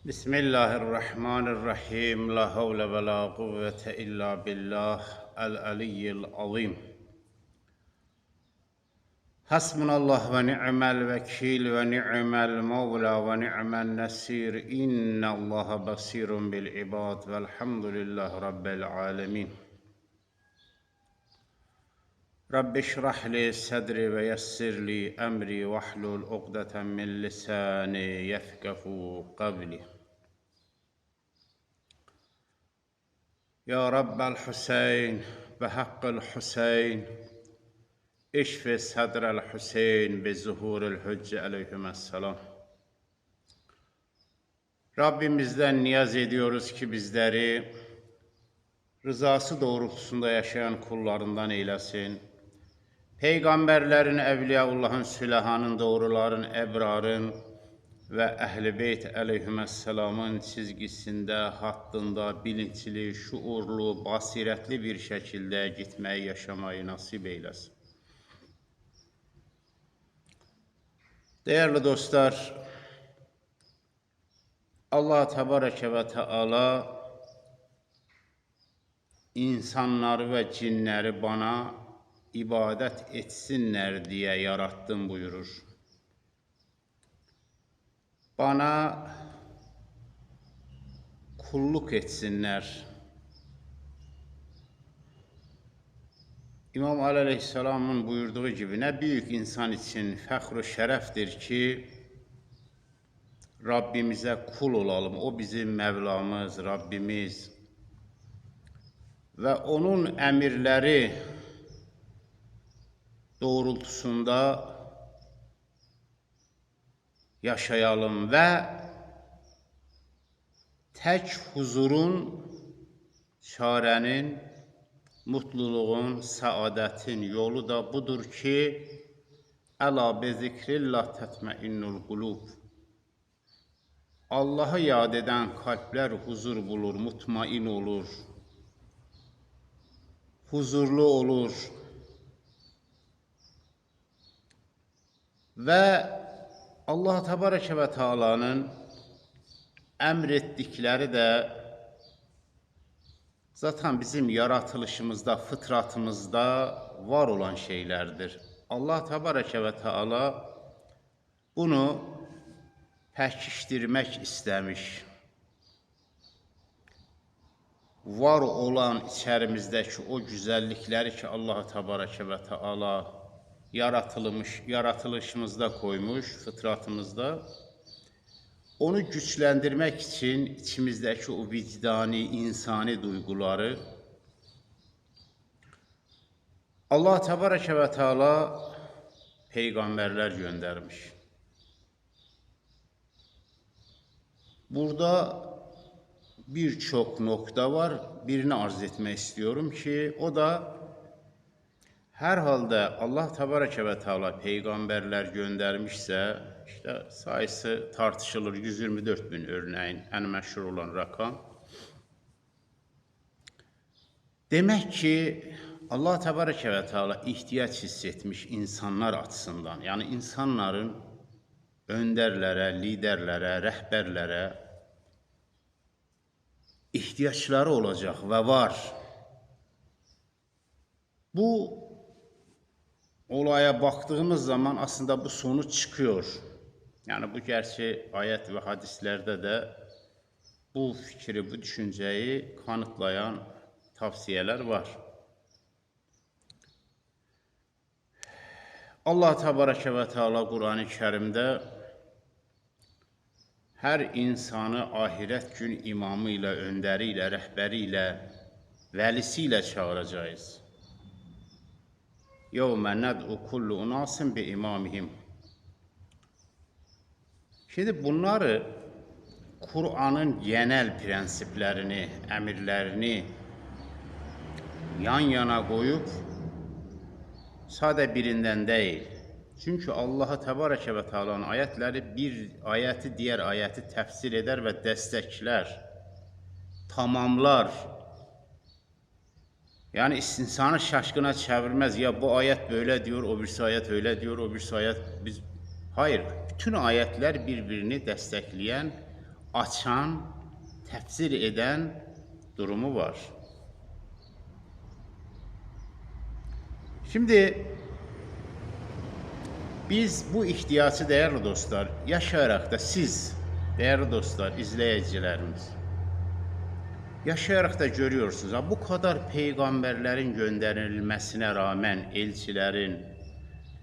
Bismillahirrahmanirrahim. La havle ve la kuvvete illa billah el-aliyyil azim. Hasbunallah ve ni'mel vekil ve ni'mel mevla ve ni'men nasir. İnnallaha basirun bil ibad velhamdülillahi rabbil alemin. Rabbi şrah li sadri ve yessir li emri ve hlul uqdeten min lisani yefkahu kavli. Ya Rabbel Hüseyin ve hakkıl Hüseyin işfi sadrel Hüseyin bi zuhuril hücce aleyhisselam. Rabbimizden niyaz ediyoruz ki bizleri rızası doğrultusunda yaşayan kullarından eylesin. Peygamberlerin, Evliyaullah'ın, Sülehanın, doğruların, ebrarın ve Ehl-i Beyt aleyhisselamın çizgisinde, hattında bilinçli, şuurlu, basiretli bir şekilde gitmeyi, yaşamayı nasip eylesin. Değerli dostlar, Allah Tebareke ve Teala insanları ve cinleri bana ibadet etsinler diye yarattım buyurur. Bana kulluk etsinler. İmam Ali Aleyhisselam'ın buyurduğu gibi ne büyük insan için fəxr-ı şərəfdir ki, Rabbimize kul olalım. O bizim Mevlamız, Rabbimiz ve onun emirleri doğrultusunda yaşayalım ve tek huzurun, çarenin, mutluluğun, saadetin yolu da budur ki Ela bi zikrillah tetmainnul kulub. Allah'ı yad eden kalpler huzur bulur, mutmain olur, huzurlu olur ve Allah Tebareke ve Teala'nın emrettikleri de zaten bizim yaratılışımızda, fıtratımızda var olan şeylerdir. Allah Tebareke ve Teala bunu pekiştirmek istemiş. Var olan içerimizdeki o güzellikleri ki Allah Tebareke ve Teala yaratılışımızda koymuş, fıtratımızda. Onu güçlendirmek için içimizdeki o vicdani, insani duyguları Allah Tebareke ve Teala peygamberler göndermiş. Burada birçok nokta var. Birini arz etmek istiyorum ki o da herhalde Allah Tebareke ve Teala peygamberler göndermişse işte sayısı tartışılır. 124 bin örneğin en meşhur olan rakam. Demek ki Allah Tebareke ve Teala ihtiyaç hissetmiş insanlar açısından. Yani insanların önderlere, liderlere, rehberlere ihtiyaçları olacak ve var. Bu olaya baktığımız zaman aslında bu sonuç çıkıyor. Yani bu gerçi ayet ve hadislerde de bu fikri, bu düşünceyi kanıtlayan tavsiyeler var. Allah Tebareke ve Teala Kur'an-ı Kerim'de her insanı ahiret gün imamıyla, önderiyle, rehberiyle, velisiyle çağıracağız. يَوْمَ نَدْعُ كُلُّ اُنَاسٍ بِاِمَامِهِمْ. Şimdi bunları Kur'an'ın genel prensiplerini, emirlerini yan yana koyup sade birinden değil. Çünkü Allah Tebareke ve Teala'nın ayetleri bir ayeti diğer ayeti tefsir eder ve destekler, tamamlar. Yani insanı şaşkına çevirmez. Ya bu ayet böyle diyor, o bir ayet öyle diyor, o bir ayet biz... Hayır, bütün ayetler birbirini destekleyen açan, təfsir edən durumu var. Şimdi biz bu ihtiyacı değerli dostlar yaşayarak da siz değerli dostlar izleyicilerimiz yaşayarak da görüyorsunuz. Bu kadar peygamberlerin gönderilmesine rağmen elçilerin,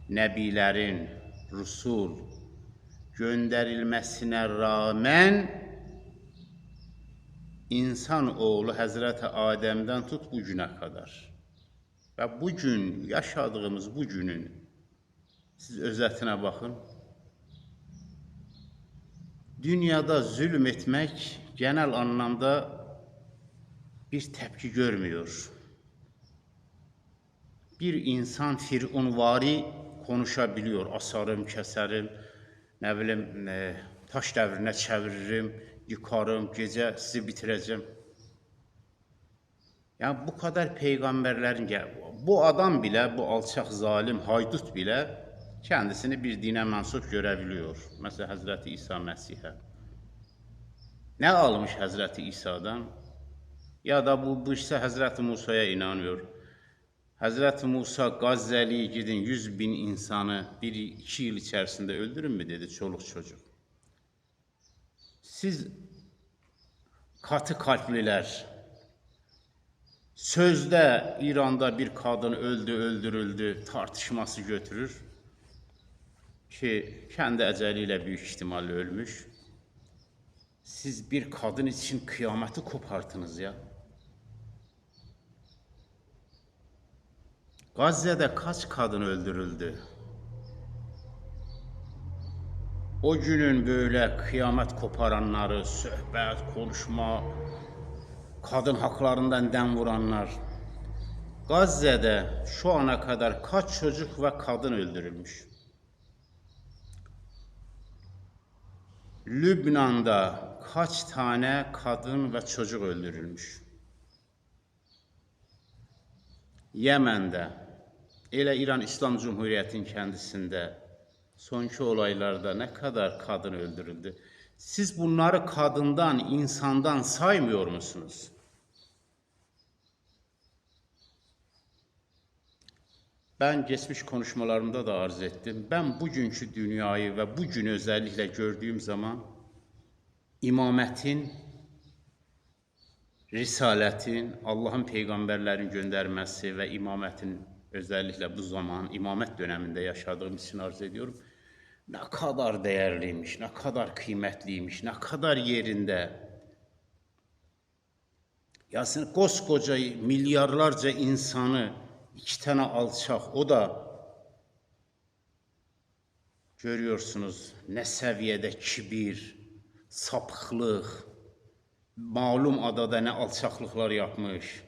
nebilerin, rusul gönderilmesine rağmen insan oğlu Hazreti Adem'den tut bugüne kadar ve bugün yaşadığımız bu günün siz özetine bakın. Dünyada zulüm etmek genel anlamda bir tepki görmüyor. Bir insan firunvari konuşabiliyor. Asarım, keserim, ne bileyim taş devrine çeviririm, yıkarım, gece sizi bitireceğim. Yani bu kadar peygamberlerin bu adam bile, bu alçak zalim haydut bile kendisini bir dine mensup görebiliyor. Mesela Hazreti İsa Mesih'e. Ne almış Hazreti İsa'dan? Ya da bu ise Hazreti Musa'ya inanıyor. Hazreti Musa Gazze'liye gidin 100.000 insanı 1-2 yıl içerisinde öldürün mü dedi, çoluk çocuk. Siz katı kalpliler sözde İran'da bir kadın öldürüldü tartışması götürür ki kendi eceliyle büyük ihtimalle ölmüş. Siz bir kadın için kıyameti kopartınız ya. Gazze'de kaç kadın öldürüldü? O günün böyle kıyamet koparanları, söhbət, konuşma, kadın haklarından dem vuranlar. Gazze'de şu ana kadar kaç çocuk ve kadın öldürülmüş? Lübnan'da kaç tane kadın ve çocuk öldürülmüş? Yemen'de, elə İran İslam Cumhuriyeti'nin kendisinde sonki olaylarda ne kadar kadın öldürüldü? Siz bunları kadından, insandan saymıyor musunuz? Ben geçmiş konuşmalarımda da arz ettim. Ben bugünkü dünyayı ve bugün özellikle gördüğüm zaman imametin, risaletin, Allah'ın peygamberlerin göndermesi ve imametin özellikle bu zaman imamet döneminde yaşadığım için arz ediyorum. Ne kadar değerliymiş, ne kadar kıymetliymiş, ne kadar yerinde. Yasin koskoca milyarlarca insanı iki tane alçak, o da görüyorsunuz ne seviyede kibir, sapıklık, malum adada ne alçaklıklar yapmış.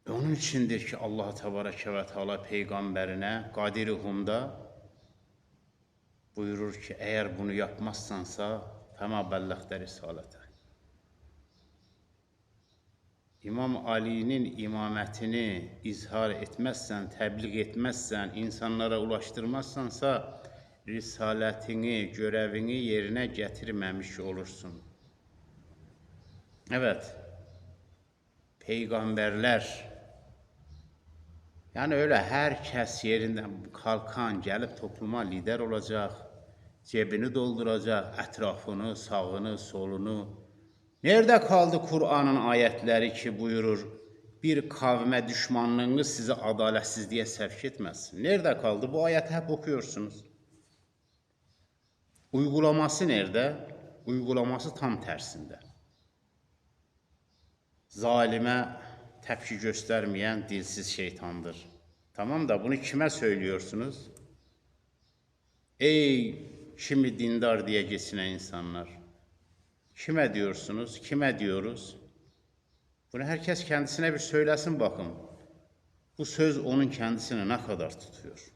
Onun içindir ki Allah Tebareke ve Teala peygamberine Kadir-i Hum'da buyurur ki eğer bunu yapmazsansa fema bellagte risalete. İmam Ali'nin imametini izhar etmezsen, tebliğ etmezsen, insanlara ulaştırmazsansa risaletini, görevini yerine getirmemiş olursun. Evet, peygamberler, yani öyle herkes yerinden kalkan gelip topluma lider olacak, cebini dolduracak, etrafını, sağını, solunu. Nerede kaldı Kur'an'ın ayetleri ki buyurur, bir kavme düşmanlığınız sizi adaletsizliğe sevk etmez? Nerede kaldı? Bu ayeti hep okuyorsunuz. Uygulaması nerede? Uygulaması tam tersinde. Zalime tepki göstermeyen dilsiz şeytandır. Tamam da bunu kime söylüyorsunuz? Ey kimi dindar diye geçinen insanlar. Kime diyorsunuz? Kime diyoruz? Bunu herkes kendisine bir söylesin bakın. Bu söz onun kendisine ne kadar tutuyor?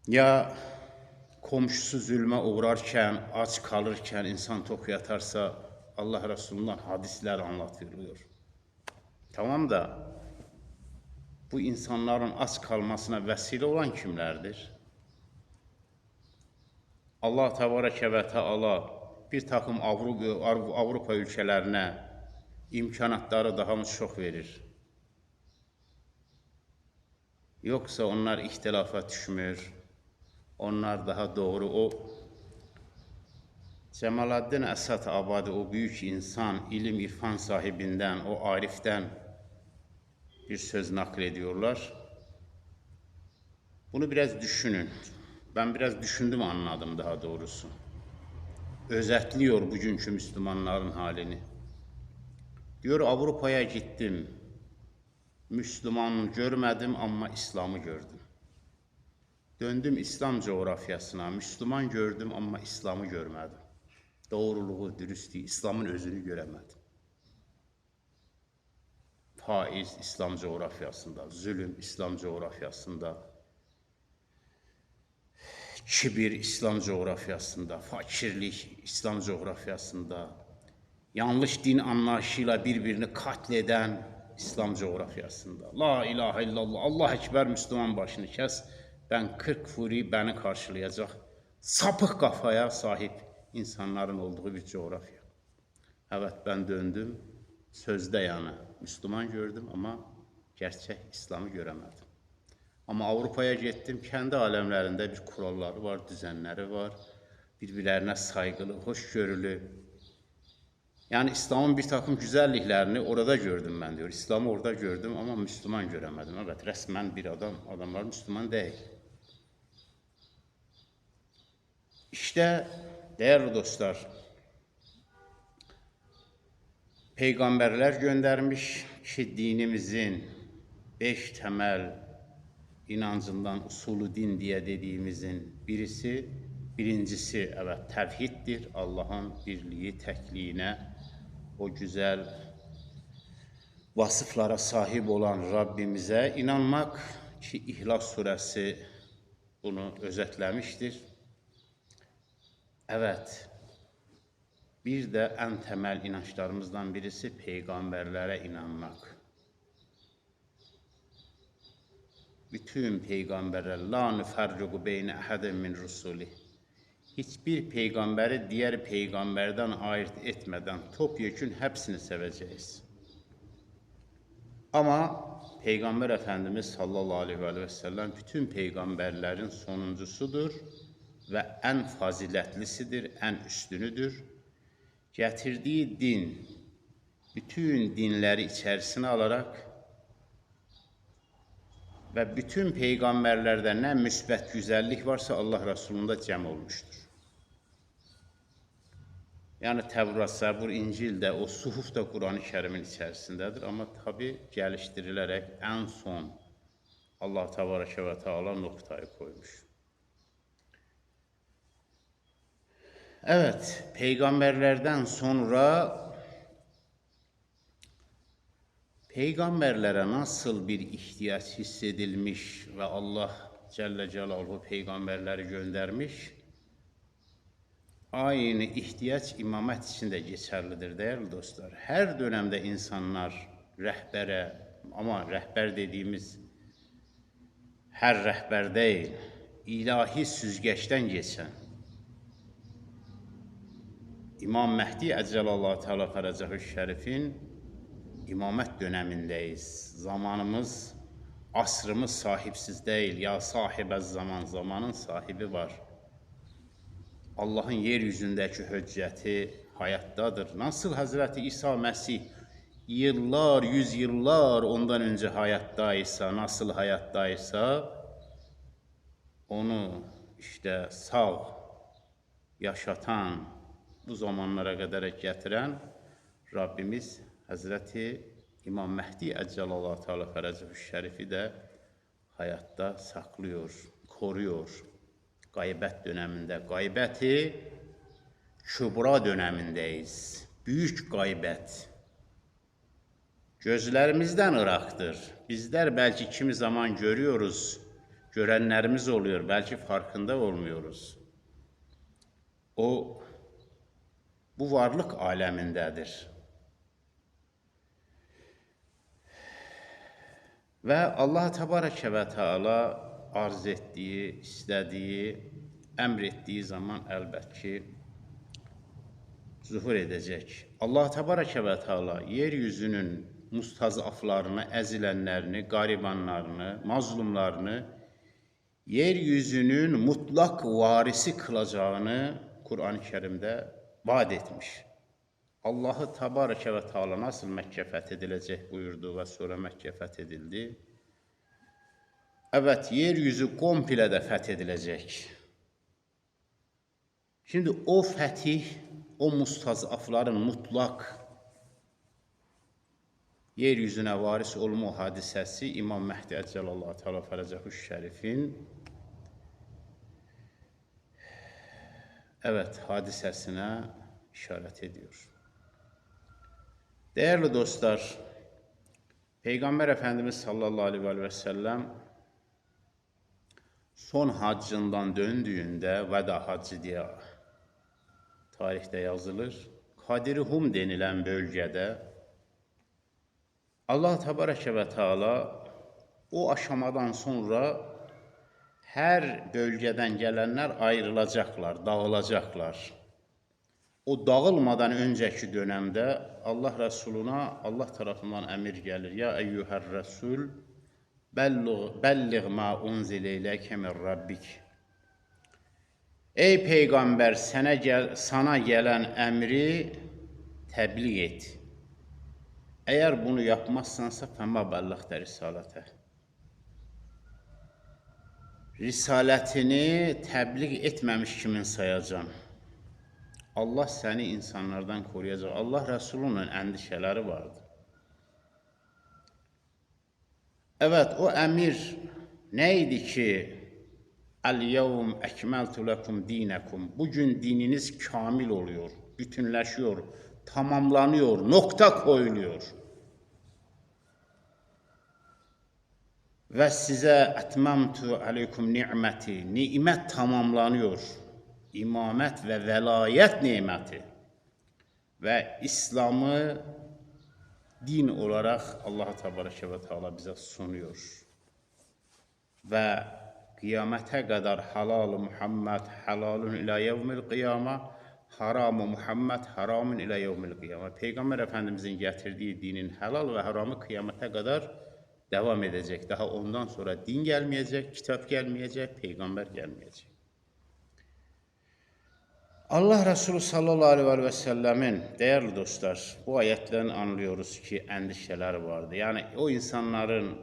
Ya komşusu zulme uğrarken, aç kalırken insan tok yatarsa Allah Resulü'nden hadisler anlatılıyor. Tamam da bu insanların aç kalmasına vesile olan kimlerdir? Allah Təbarəkə və Təala bir takım Avropa ölkələrinə imkanatları daha mı çox verir? Yoxsa onlar ixtilafa düşmür? Onlar daha doğru o Cəmaləddin Əsəd Abadi, o büyük insan, ilim irfan sahibindən, o arifdən bir söz nakl ediyorlar. Bunu biraz düşünün. Ben biraz düşündüm, anladım daha doğrusu. Özetliyor bugünkü Müslümanların halini. Diyor, Avrupa'ya gittim. Müslüman görmedim ama İslam'ı gördüm. Döndüm İslam coğrafyasına. Müslüman gördüm ama İslam'ı görmedim. Doğruluğu, dürüstlüğü, İslam'ın özünü göremedim. Faiz İslam coğrafyasında, zulüm İslam coğrafyasında, kibir İslam coğrafyasında, fakirlik İslam coğrafyasında, yanlış din anlayışıyla birbirini katleden İslam coğrafyasında. La ilahe illallah, Allah ekber, Müslüman başını kes, ben 40 furi beni karşılayacak sapık kafaya sahip insanların olduğu bir coğrafya. Evet, ben döndüm, sözde yani Müslüman gördüm ama gerçek İslam'ı göremedim. Ama Avrupa'ya gittim, kendi alemlerinde bir kuralları var, düzenleri var, birbirlerine saygılı, hoşgörülü. Yani İslam'ın bir takım güzelliklerini orada gördüm ben diyor. İslam'ı orada gördüm ama Müslüman göremedim. Evet, resmen bir adamlar Müslüman değil. İşte değerli dostlar, peygamberler göndermiş ki dinimizin 5 temel inancından usulü din diye dediğimizin birincisi evet tevhiddir. Allah'ın birliği, tekliğine, o güzel vasıflara sahip olan Rabbimize inanmak ki İhlas suresi bunu özetlemiştir. Evet, bir de en temel inançlarımızdan birisi peygamberlere inanmak. Bütün peygamberler la nuferrigu beyne ahadin min rusulih. Hiçbir peygamberi diğer peygamberden ayırt etmeden topyekün hepsini seveceğiz. Ama Peygamber Efendimiz sallallahu aleyhi ve sellem bütün peygamberlerin sonuncusudur ve en faziletlisidir, en üstünüdür. Getirdiği din, bütün dinleri içerisine alarak ve bütün peygamberlerde ne müsbet güzellik varsa Allah Resulü'nde cem olmuştur. Yani Tevrat, Zabur, İncil de, o suhuf da Kur'an-ı Kerim'in içerisindedir ama tabi geliştirilerek en son Allah Tebareke ve Teala noktayı koymuş. Evet, peygamberlerden sonra peygamberlere nasıl bir ihtiyaç hissedilmiş ve Allah Celle Celaluhu peygamberleri göndermiş, aynı ihtiyaç imamet için de geçerlidir değerli dostlar. Her dönemde insanlar rehbere, ama rehber dediğimiz her rehber değil, ilahi süzgeçten geçen İmam Mehdi Eccelallahu Teala Fərəcəhü Şərifin imamet dönemindeyiz. Zamanımız, asrımız sahipsiz değil. Ya sahibez zaman, zamanın sahibi var. Allah'ın yeryüzündeki hücceti hayattadır. Nasıl Hazreti İsa Mesih yıllar, yüzyıllar ondan önce hayattaysa, nasıl hayattaysa, onu işte sağ, yaşatan, bu zamanlara kadar getiren Rabbimiz Hazreti İmam Mehdi Eccelallahu Teala Fərəcəhü Şərifi de hayatta saklıyor, koruyor. Gaybet döneminde, gaybeti kübra dönemindeyiz. Büyük gaybet. Gözlerimizden ıraktır. Bizler belki kimi zaman görüyoruz, görenlerimiz oluyor, belki farkında olmuyoruz. O bu varlık alemindedir. Ve Allah Tebareke ve Teala arz ettiği, istediği əmr etdiyi zaman əlbət ki, zuhur edəcək. Allah Təbarəkə və Teala yeryüzünün mustazaflarını, əzilənlərini, qaribanlarını, mazlumlarını yeryüzünün mutlaq varisi qılacağını Qur'an-ı Kərimdə vaad etmiş. Allahı Təbarəkə və Teala nasıl Məkkə fəth ediləcək buyurdu və sonra Məkkə fəth edildi. Evet, yeryüzü komple də fəth ediləcək. Şimdi o fətih, o mustazafların mutlaq yeryüzünə varis olma hadisəsi İmam Məhdi Əcəlallahu Teala Fərəcəhuş Şərifin hadisəsinə işarət ediyor. Değerli dostlar, Peygamber Efendimiz sallallahu aleyhi ve sellem son haccından döndüğünde vəda haccı diye tarihte yazılır. Kadir Hum denilen bölgede Allah Tebareke ve Teala o aşamadan sonra her bölgeden gelenler ayrılacaklar, dağılacaklar. O dağılmadan önceki dönemde Allah Resuluna Allah tarafından emir gelir. Ya eyyuhər Resul belliğ ma unzile ileyke min rabbik. Ey peygamber, sana gelen emri tebliğ et. Eğer bunu yapmazsansa fema bellagte risalete. Risaletini tebliğ etmemiş kimin sayacağım? Allah seni insanlardan koruyacak. Allah Resulü'nün endişeleri vardı. Evet, o emir neydi ki? El-yevm ekmeltu lekum dinekum. Bugün dininiz kamil oluyor, bütünleşiyor, tamamlanıyor, nokta koyuluyor. Ve size etmemtu aleykum ni'meti. Nimet tamamlanıyor. İmamet ve velayet nimeti. Ve İslam'ı din olarak Allah Tebareke ve Teala bize sunuyor. Ve kıyamete kadar halal-ı Muhammed halalun ila yevmil kıyama, haram-ı Muhammed haramun ila yevmil kıyama. Peygamber Efendimizin getirdiği dinin helal ve haramı kıyamete kadar devam edecek. Daha ondan sonra din gelmeyecek, kitap gelmeyecek, peygamber gelmeyecek. Allah Resulü sallallahu aleyhi ve sellemin değerli dostlar, bu ayetlerini anlıyoruz ki endişeler vardı. Yani o insanların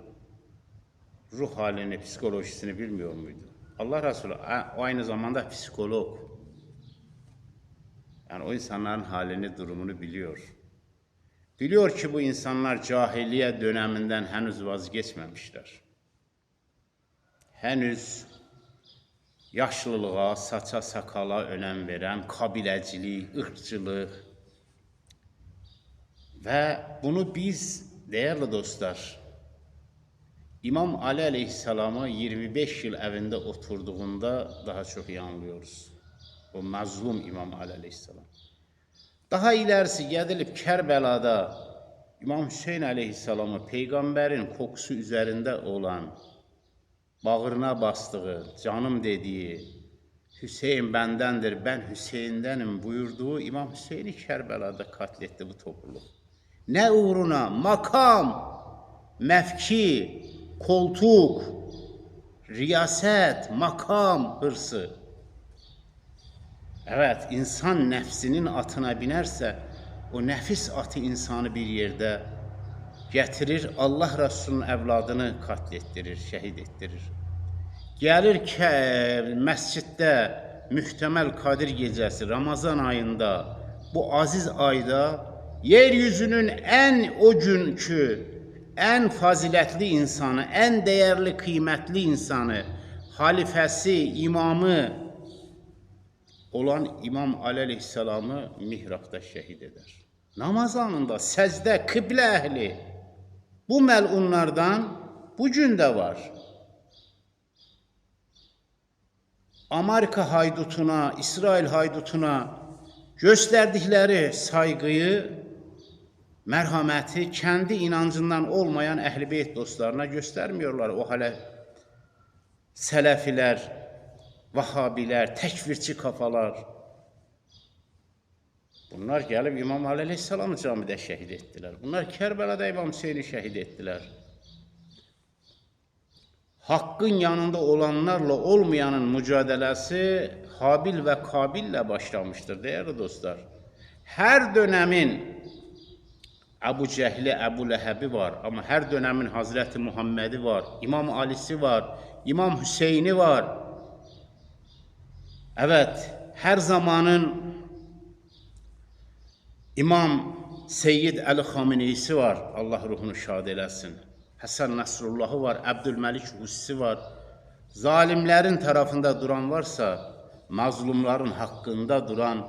ruh halini, psikolojisini bilmiyor muydu? Allah Resulü o aynı zamanda psikolog. Yani o insanların halini, durumunu biliyor. Biliyor ki bu insanlar cahiliye döneminden henüz vazgeçmemişler. Henüz yaşlılığa, saça sakala önem veren kabilecilik, ırkçılık ve bunu biz değerli dostlar İmam Ali Aleyhisselam'ı 25 yıl evinde oturduğunda daha çok iyi anlıyoruz. O mazlum İmam Ali Aleyhisselam. Daha ilerisi gedilip Kerbela'da İmam Hüseyin Aleyhisselam'ı peygamberin kokusu üzerinde olan, bağrına bastığı, canım dediği, Hüseyin bendendir, ben Hüseyin'denim buyurduğu İmam Hüseyin'i Kerbela'da katletti bu topluluk. Ne uğruna? Makam, mevki, koltuk, riyaset, makam hırsı. Evet, insan nefsinin atına binerse, o nefis atı insanı bir yerde getirir, Allah Resulü'nün evladını katlettirir, şehit ettirir. Gelir ki mescitte mühtemel Kadir gecesi, Ramazan ayında, bu aziz ayda, yeryüzünün o günkü, en faziletli insanı, en değerli, kıymetli insanı, halifesi, imamı olan İmam Ali Aleyhisselam'ı mihrapta şehit eder. Namaz anında, secde, kıble ehli, bu melunlardan bugün de var. Amerika haydutuna, İsrail haydutuna gösterdikleri saygıyı, merhameti kendi inancından olmayan Ehl-i Beyt dostlarına göstermiyorlar. O hale Selefiler, Vahabilər, təkvirçi kafalar. Bunlar gəlib İmam Ali Aleyhisselamı camidə şəhid etdilər. Bunlar Kərbəlada İmam Hüseyni şəhid etdilər. Haqqın yanında olanlarla olmayanın mücadiləsi Habil və Kabillə başlamışdır, değerli dostlar. Hər dönemin Əbu Cəhli, Əbu Ləhəbi var, amma hər dönemin Hazreti Muhammedi var, İmam Alisi var, İmam Hüseyni var. Evet, her zamanın İmam Seyyid Əli Xameneisi var, Allah ruhunu şad eləsin. Həsən Nəsrullahı var, Əbdülməlik Hussi var. Zalimlerin tarafında duran varsa, mazlumların hakkında duran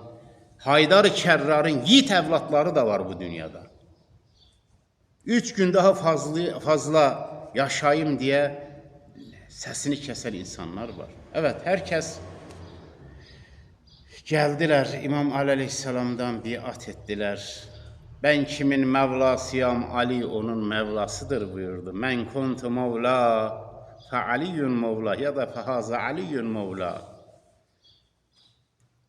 Haydar-ı Kərrarın yiğit evlatları da var bu dünyada. 3 gün daha fazla yaşayayım diye sesini kesen insanlar var. Evet, herkes geldiler İmam Ali Aleyhisselam'dan biat ettiler. Ben kimin Mevlasıyam, Ali onun Mevlasıdır buyurdu. Men kuntu Mevla fe Aliyyun Mevla ya da fehaza Aliyyun Mevla.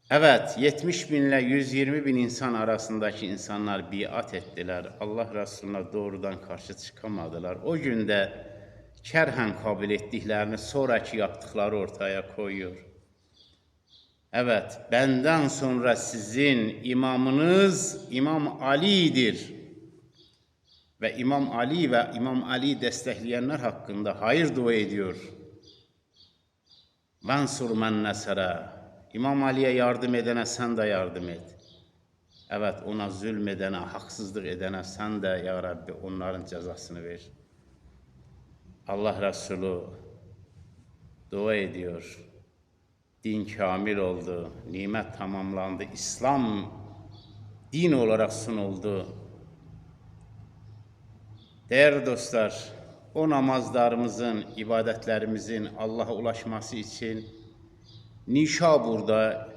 Evet, 70 binle 120 bin insan arasındaki insanlar biat ettiler. Allah Resulüne doğrudan karşı çıkamadılar. O günde kerhen kabul ettiklerini sonraki yaptıkları ortaya koyuyor. Evet, benden sonra sizin imamınız İmam Ali'dir. Ve İmam Ali ve İmam Ali destekleyenler hakkında hayır dua ediyor. Vansur men nesara. İmam Ali'ye yardım edene sen de yardım et. Evet, ona zulmedene, haksızlık edene sen de ya Rabbi onların cezasını ver. Allah Resulü dua ediyor. Din kamil oldu, nimet tamamlandı, İslam din olarak sunuldu. Değerli dostlar, o namazlarımızın, ibadetlerimizin Allah'a ulaşması için Nişabur'da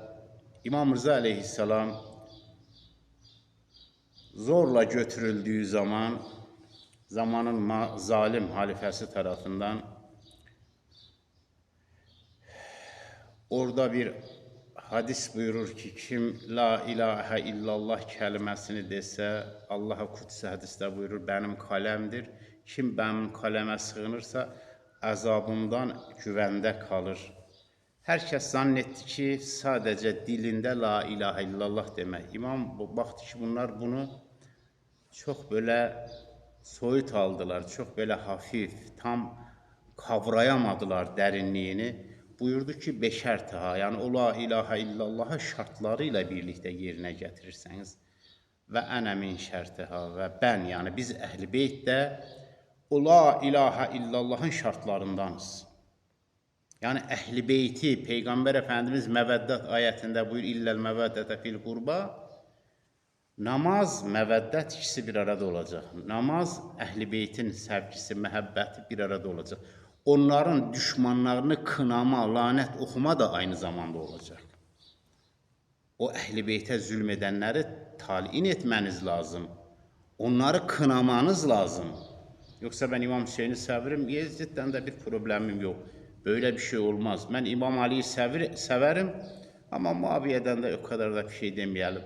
İmam Rıza Aleyhisselam zorla götürüldüğü zamanın zalim halifesi tarafından orada bir hadis buyurur ki kim la ilahe illallah kelimesini dese Allah'a kutsi hadiste buyurur benim kalemdir. Kim benim kaleme sığınırsa azabımdan güvende kalır. Herkes zannetti ki sadece dilinde la ilahe illallah demek. İmam baktı ki bunlar bunu çok böyle soyut aldılar. Çok böyle hafif, tam kavrayamadılar derinliğini. Buyurdu ki beşertiha, yani o la ilahe illallahı şartlarıyla birlikte yerine getirirseniz ve ene min şertiha ve ben, yani biz Ehl-i Beyt de o la ilahe illallahın şartlarındanız. Yani Ehl-i Beyti Peygamber Efendimiz Meveddet ayetinde buyur illel meveddete fil kurba. Namaz, meveddet ikisi bir arada olacak. Namaz, Ehl-i Beytin sevgisi, mehabbeti bir arada olacak. Onların düşmanlarını kınama, lanet okuma da aynı zamanda olacak. O Ehl-i Beyt'e zulmedenleri talin etmeniz lazım. Onları kınamanız lazım. Yoksa ben İmam Hüseyin'i severim, Yezid'den de bir problemim yok. Böyle bir şey olmaz. Ben İmam Ali'yi severim ama Muaviye'den de o kadar da bir şey demeyelim.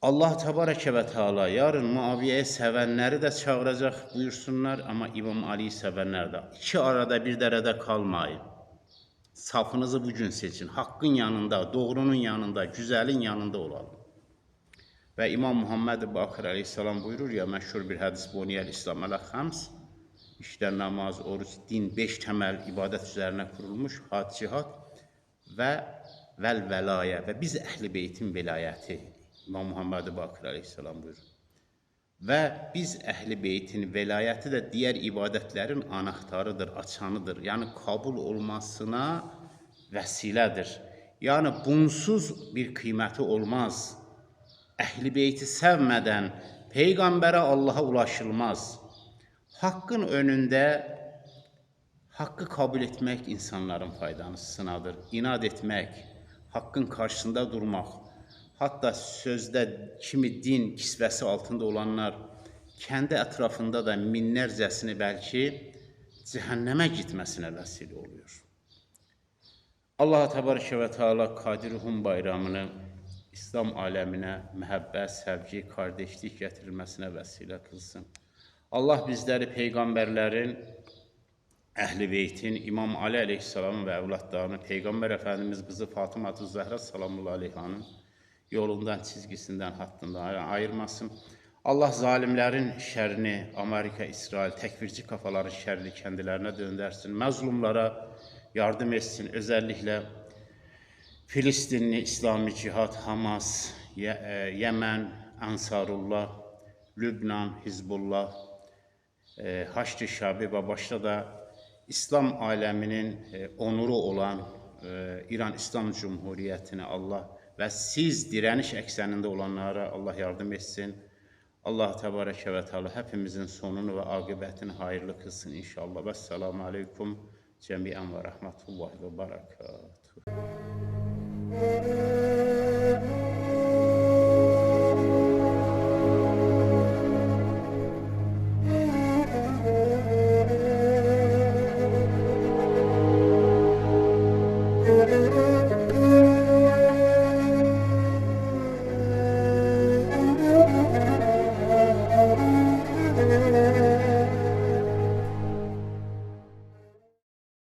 Allah Tebareke ve Teala yarın Muaviye'yi sevenleri de çağıracak buyursunlar ama İmam Ali'yi sevenler de. İki arada bir derede kalmayın. Safınızı bugün seçin. Hakkın yanında, doğrunun yanında, güzelin yanında olalım. Ve İmam Muhammed Bakır Aleyhisselam buyurur ya meşhur bir hadis Buniyel İslam ala hams. İşte namaz, oruç, din 5 temel ibadet üzerine kurulmuş. Had, cihat ve velaya ve biz Ehl-i Beyt'in velayeti. İmam Muhammed Bakır Aleyhisselam buyurur. Ve biz Ehl-i Beyt'in velayeti de diğer ibadetlerin anahtarıdır, açanıdır. Yani kabul olmasına vesiledir. Yani bunsuz bir kıymeti olmaz. Ehl-i Beyti sevmeden Peygamber'e Allah'a ulaşılmaz. Hakkın önünde hakkı kabul etmek insanların faydanısınadır. İnat etmek, hakkın karşısında durmak. Hatta sözde kimi din kisvesi altında olanlar kendi etrafında da minlərcəsini belki cehenneme gitmesine vesile oluyor. Allah Təbarəkə və Teala Qadir-Rum bayramını İslam aləminə məhəbbət, sevgi, kardeşlik gətirilməsinə vəsilə qılsın. Allah bizləri peyğəmbərlərin, Əhl-i Beytin, İmam Ali əleyhissalamın və övladlarını, Peyğəmbər Əfəndimiz qızı Fatıma-tü Zəhra salamullahi aleyhanın yolundan, çizgisindən, hattından ayırmasın. Allah zalimlərin şərini, Amerika, İsrail, təkvirci kafaların şərini kendilərinə döndərsin. Məzlumlara yardım etsin. Özellikle Filistinli İslami Cihad, Hamas, Yemen, Ansarullah, Lübnan, Hizbullah, Haçlı Şabi ve başta da İslam aleminin onuru olan İran İslam Cumhuriyeti'ne Allah ve siz direniş ekseninde olanlara Allah yardım etsin. Allah Tebareke ve Teala hepimizin sonunu ve akıbetini hayırlı kılsın inşallah. Vesselamu Aleyküm cemiyen ve rahmetullahi ve berekatuhu.